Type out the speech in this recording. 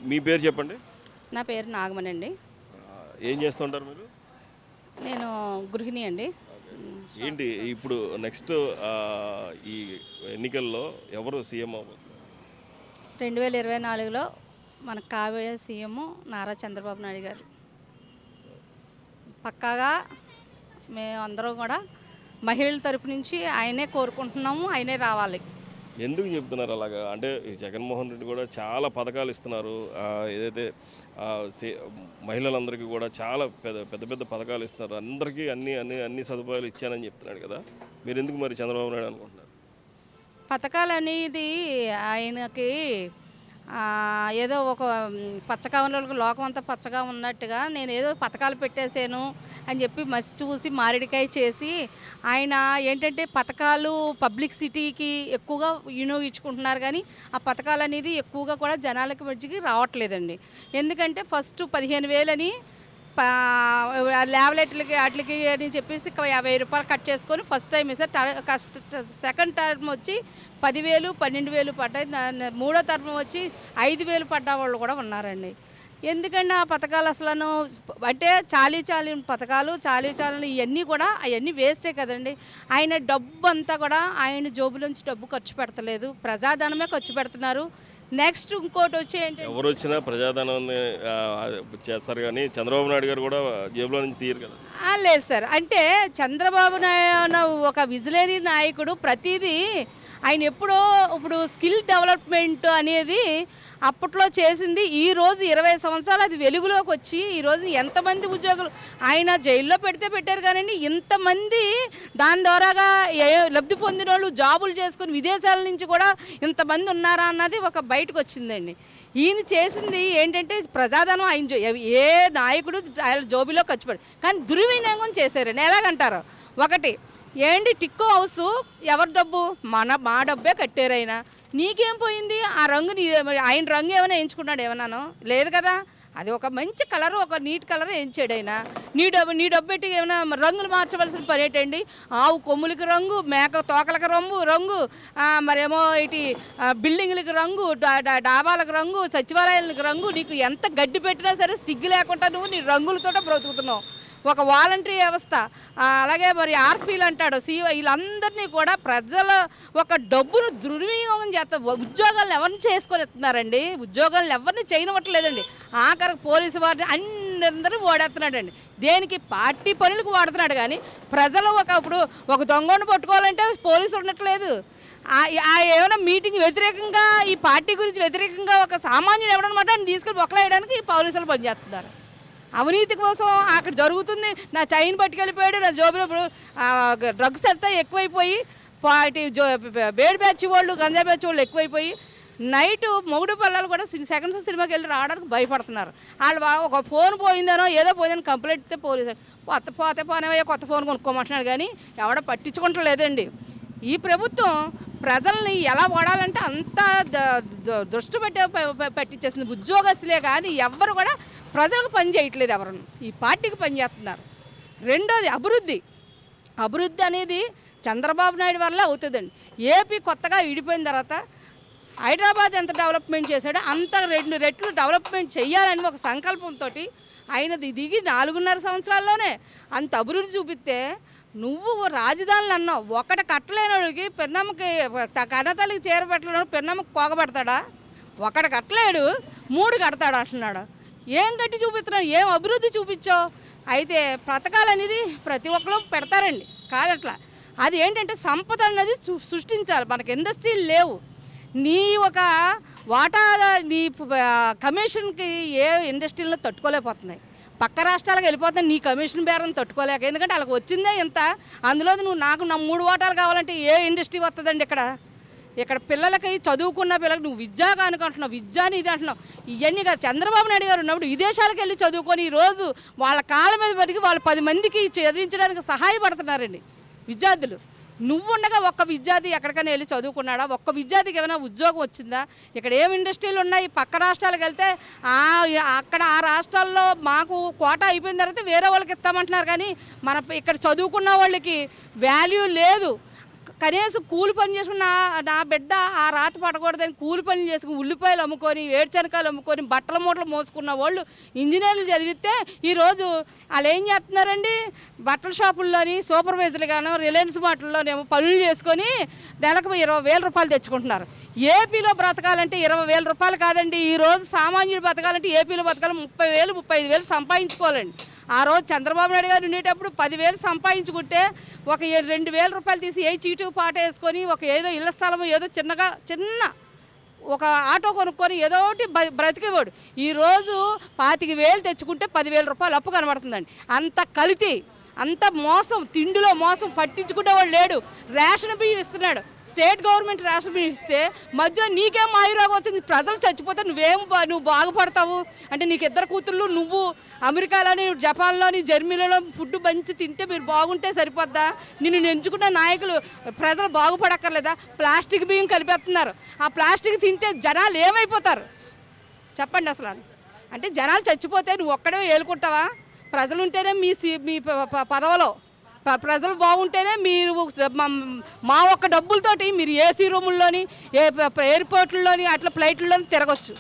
మీ పేరు చెప్పండి. నా పేరు నాగమణి అండి. ఏం చేస్తుంటారు మీరు? నేను గృహిణి అండి. ఏంటి ఇప్పుడు నెక్స్ట్ ఈ ఎన్నికల్లో ఎవరు సీఎం అవ్వబోతున్నారు? 2024లో మనకు కాబోయే సీఎం నారా చంద్రబాబు నాయుడు గారు. పక్కాగా మేమందరం కూడా మహిళల తరపు నుంచి ఆయనే కోరుకుంటున్నాము, ఆయనే రావాలి. ఎందుకు చెప్తున్నారు అలాగా? అంటే ఈ జగన్మోహన్ రెడ్డి కూడా చాలా పథకాలు ఇస్తున్నారు. ఏదైతే మహిళలందరికీ కూడా చాలా పెద్ద పెద్ద పథకాలు ఇస్తున్నారు. అందరికీ అన్ని అన్ని అన్ని సదుపాయాలు ఇచ్చానని చెప్తున్నాడు కదా. మీరు ఎందుకు మరి చంద్రబాబు నాయుడు అనుకుంటున్నారు? పథకాలు అనేది ఆయనకి ఏదో ఒక పచ్చకావలకు లోకం అంతా పచ్చగా ఉన్నట్టుగా నేను ఏదో పథకాలు పెట్టేశాను అని చెప్పి మసి చూసి మారేడికాయ చేసి ఆయన ఏంటంటే పథకాలు పబ్లిక్ సిటీకి ఎక్కువగా వినియోగించుకుంటున్నారు. కానీ ఆ పథకాలు అనేది ఎక్కువగా కూడా జనాలకి మధ్యకి రావట్లేదండి. ఎందుకంటే ఫస్ట్ 15,000 అని ల్యాబ్లెట్లకి వాటికి అని చెప్పేసి 50 రూపాయలు కట్ చేసుకొని first time sir second term వచ్చి 10,000 12,000 పడ్డాయి. మూడో టర్మ్ వచ్చి 5,000 పడ్డ వాళ్ళు కూడా ఉన్నారండి. ఎందుకంటే ఆ పథకాలు అసలు అంటే చాలీ పథకాలు చాలని ఇవన్నీ కూడా అవన్నీ వేస్టే కదండి. ఆయన డబ్బు అంతా కూడా ఆయన జోబులోంచి డబ్బు ఖర్చు పెడతలేదు, ప్రజాధనమే ఖర్చు పెడుతున్నారు. నెక్స్ట్ ఇంకోటి వచ్చి ఏంటంటే ఎవరు వచ్చినా ప్రజాధనాన్ని చేస్తారు, కానీ చంద్రబాబు నాయుడు గారు కూడా జేబులో నుంచి తీయరు కదా. లేదు సార్, అంటే చంద్రబాబు నాయుడు ఒక విజిలరీ నాయకుడు. ప్రతిదీ ఆయన ఇప్పుడు స్కిల్ డెవలప్మెంట్ అనేది అప్పట్లో చేసింది. ఈరోజు 20 సంవత్సరాలు అది వెలుగులోకి వచ్చి ఈరోజు ఎంతమంది ఉద్యోగులు ఆయన జైల్లో పెట్టారు కానీ ఇంతమంది దాని ద్వారాగా లబ్ధి పొందిన వాళ్ళు జాబులు చేసుకుని విదేశాల నుంచి కూడా ఇంతమంది ఉన్నారా అన్నది ఒక బయటకు వచ్చిందండి. ఈయన చేసింది ఏంటంటే ప్రజాధనం ఆయన ఏ నాయకుడు ఆయన జోబిలో ఖర్చు పెడు, కానీ దుర్వినియోగం చేశారండి. ఎలాగంటారు? ఒకటి ఏంటి టిక్కో హౌస్ ఎవరి డబ్బు? మా డబ్బే కట్టారు. ఆయన నీకేం పోయింది? ఆ రంగు ఆయన రంగు ఏమైనా వేయించుకున్నాడు? ఏమన్నాను లేదు కదా. అది ఒక మంచి కలర్, ఒక నీట్ కలర్ వేయించాడు ఆయన. నీ డబ్బు పెట్టి ఏమైనా రంగులు మార్చవలసిన పని ఏంటండి? ఆవు కొమ్ములకి రంగు, మేక తోకలకు రంగు, మరేమో ఇటు బిల్డింగ్లకి రంగు, డాబాలకు రంగు, సచివాలయాలకు రంగు. నీకు ఎంత గడ్డి పెట్టినా సరే సిగ్గు లేకుండా నువ్వు నీ రంగులతో బ్రతుకుతున్నావు. ఒక వాలంటరీ వ్యవస్థ, అలాగే మరి ఆర్పీలు అంటాడు, వీళ్ళందరినీ కూడా ప్రజల ఒక డబ్బును దుర్వినియోగం చేస్తారు. ఉద్యోగాలను ఎవరిని చేసుకొని ఎత్తున్నారండి? ఉద్యోగాలను ఎవరిని చేయనివ్వట్లేదండి. ఆఖరికి పోలీసు వారిని అందరూ ఓడేస్తున్నాడండి. దేనికి? పార్టీ పనులకు వాడుతున్నాడు. కానీ ప్రజలు ఇప్పుడు ఒక దొంగను పట్టుకోవాలంటే పోలీసు ఉండట్లేదు. ఏమైనా మీటింగ్ వ్యతిరేకంగా ఈ పార్టీ గురించి వ్యతిరేకంగా ఒక సామాన్యుడు ఎవడనమాట అని తీసుకెళ్ళి బొక్కలేయడానికి పోలీసులు పనిచేస్తున్నారు. అవినీతి కోసం అక్కడ జరుగుతుంది. నా చైన్ పట్టుకెళ్ళిపోయాడు, నా జోబులో డ్రగ్స్ అంతా ఎక్కువైపోయి బేడ్ బ్యాచ్ వాళ్ళు, గంజా బ్యాచ్ వాళ్ళు ఎక్కువైపోయి నైటు మొగుడు పిల్లలు కూడా సెకండ్ షో సినిమాకి వెళ్ళి రావడానికి భయపడుతున్నారు. వాళ్ళు ఒక ఫోన్ పోయిందనో ఏదో పోయిందని కంప్లైంట్ ఇస్తే పోలీసు పోనే కొత్త ఫోన్ కొనుక్కోమంటున్నాడు. కానీ ఎవడ పట్టించుకుంటలేదండి. ఈ ప్రభుత్వం ప్రజల్ని ఎలా వాడాలంటే అంతా దృష్టి పట్టించేసింది. ఉద్యోగస్తులే కానీ ఎవ్వరు కూడా ప్రజలకు పని చేయట్లేదు. ఎవరు ఈ పార్టీకి పని చేస్తున్నారు. రెండోది అభివృద్ధి అనేది చంద్రబాబు నాయుడు వల్ల అవుతుందండి. ఏపీ కొత్తగా విడిపోయిన తర్వాత హైదరాబాద్ ఎంత డెవలప్మెంట్ చేశాడో అంత 2 రెట్లు డెవలప్మెంట్ చేయాలని ఒక సంకల్పంతో ఆయన దిగి 4.5 సంవత్సరాల్లోనే అంత అభివృద్ధి చూపిస్తే నువ్వు రాజధానులు అన్నావు. ఒకటి కట్టలేనోడికి పెన్నమ్మకి కన్నతల్లికి చీర పెట్టలేడు, పెన్నమ్మకి పోగబెడతాడా? ఒకటి కట్టలేడు, 3 కడతాడు అంటున్నాడు. ఏం కట్టి చూపిస్తున్నావు? ఏం అభివృద్ధి చూపించావు? అయితే పథకాలు అనేది ప్రతి ఒక్కరు పెడతారండి, కాదట్లా. అది ఏంటంటే సంపద అనేది సృష్టించాలి. మనకి ఇండస్ట్రీలు లేవు. నీ ఒక వాటా నీ కమిషన్కి ఏ ఇండస్ట్రీలో తట్టుకోలేకపోతున్నాయి. పక్క రాష్ట్రాలకు వెళ్ళిపోతే నీ కమిషన్ బేరం తట్టుకోలేక. ఎందుకంటే వాళ్ళకి వచ్చిందే ఇంత, అందులో నాకు నా 3 వాటాలు కావాలంటే ఏ ఇండస్ట్రీ వస్తుందండి? ఇక్కడ పిల్లలకి చదువుకున్న పిల్లలకి నువ్వు విద్యగా అనుకుంటున్నావు, విద్యాని ఇది అంటున్నావు. ఇవన్నీ కాదు. చంద్రబాబు నాయుడు గారు ఉన్నప్పుడు విదేశాలకు వెళ్ళి చదువుకొని ఈరోజు వాళ్ళ కాళ్ళ మీద బతికి వాళ్ళు 10 మందికి చదివించడానికి సహాయపడుతున్నారండి విద్యార్థులు. నువ్వు ఉండగా ఒక్క విద్యార్థి ఎక్కడికైనా వెళ్ళి చదువుకున్నాడా? ఒక్క విద్యార్థికి ఏమైనా ఉద్యోగం వచ్చిందా? ఇక్కడ ఏం ఇండస్ట్రీలు ఉన్నాయి? పక్క రాష్ట్రాలకు వెళ్తే అక్కడ ఆ రాష్ట్రాల్లో మాకు కోటా అయిపోయిన తర్వాత వేరే వాళ్ళకి ఇస్తామంటున్నారు. కానీ ఇక్కడ చదువుకున్న వాళ్ళకి వాల్యూ లేదు. కనీసం కూలి పని చేసుకుని నా బిడ్డ ఆ రాత పడకూడదని కూలి పని చేసుకుని ఉల్లిపాయలు అమ్ముకొని వేరుశనకాయలు అమ్ముకొని బట్టల మూటలు మోసుకున్న వాళ్ళు ఇంజనీర్లు చదివితే ఈరోజు వాళ్ళు ఏం చేస్తున్నారండి, బట్టల షాపుల్లోని సూపర్వైజర్లుగాను రిలయన్స్ మార్ట్లోనేమో పనులు చేసుకొని నెలకు 20,000 రూపాయలు తెచ్చుకుంటున్నారు. ఏపీలో బ్రతకాలంటే 20,000 రూపాయలు కాదండి, ఈరోజు సామాన్యుడు బతకాలంటే ఏపీలో బతకాలి 30,000 35,000 సంపాదించుకోవాలండి. ఆ రోజు చంద్రబాబు నాయుడు గారు ఉండేటప్పుడు 10,000 సంపాదించుకుంటే ఒక 2,000 రూపాయలు తీసి ఏ చీటు పాట వేసుకొని ఒక ఏదో ఇళ్ల స్థలము ఏదో చిన్న ఒక ఆటో కొనుక్కొని ఏదో ఒకటి బ్రతికేవాడు. ఈరోజు 25,000 తెచ్చుకుంటే 10,000 రూపాయలు అప్పు కనబడుతుందండి. అంత కల్తీ, అంత మోసం, తిండిలో మోసం, పట్టించుకునేవాడు లేడు. రేషన్ బియ్యం ఇస్తున్నాడు, స్టేట్ గవర్నమెంట్ రేషన్ బియ్యం ఇస్తే మధ్యలో నీకేం ఆయురోగం వచ్చింది, ప్రజలు చచ్చిపోతే నువ్వు బాగుపడతావు అంటే నీకు 2 కూతుళ్ళు, నువ్వు అమెరికాలోని జపాన్లోని జర్మనీలో ఫుడ్ మంచి తింటే మీరు బాగుంటే సరిపోద్దా? నిన్ను ఎంచుకున్న నాయకులు ప్రజలు బాగుపడక్కర్లేదా? ప్లాస్టిక్ బియ్యం కలిపేస్తున్నారు, ఆ ప్లాస్టిక్ తింటే జనాలు ఏమైపోతారు చెప్పండి అసలు. అంటే జనాలు చచ్చిపోతే నువ్వు ఒక్కడే ఏలుకుంటావా? ప్రజలు ఉంటేనే మీ పదవిలో ప్రజలు బాగుంటేనే మీరు మా ఒక్క డబ్బులతోటి మీరు ఏసీ రూముల్లోని ఎయిర్పోర్ట్లలోని అట్లా ఫ్లైట్లలోని తిరగచ్చు.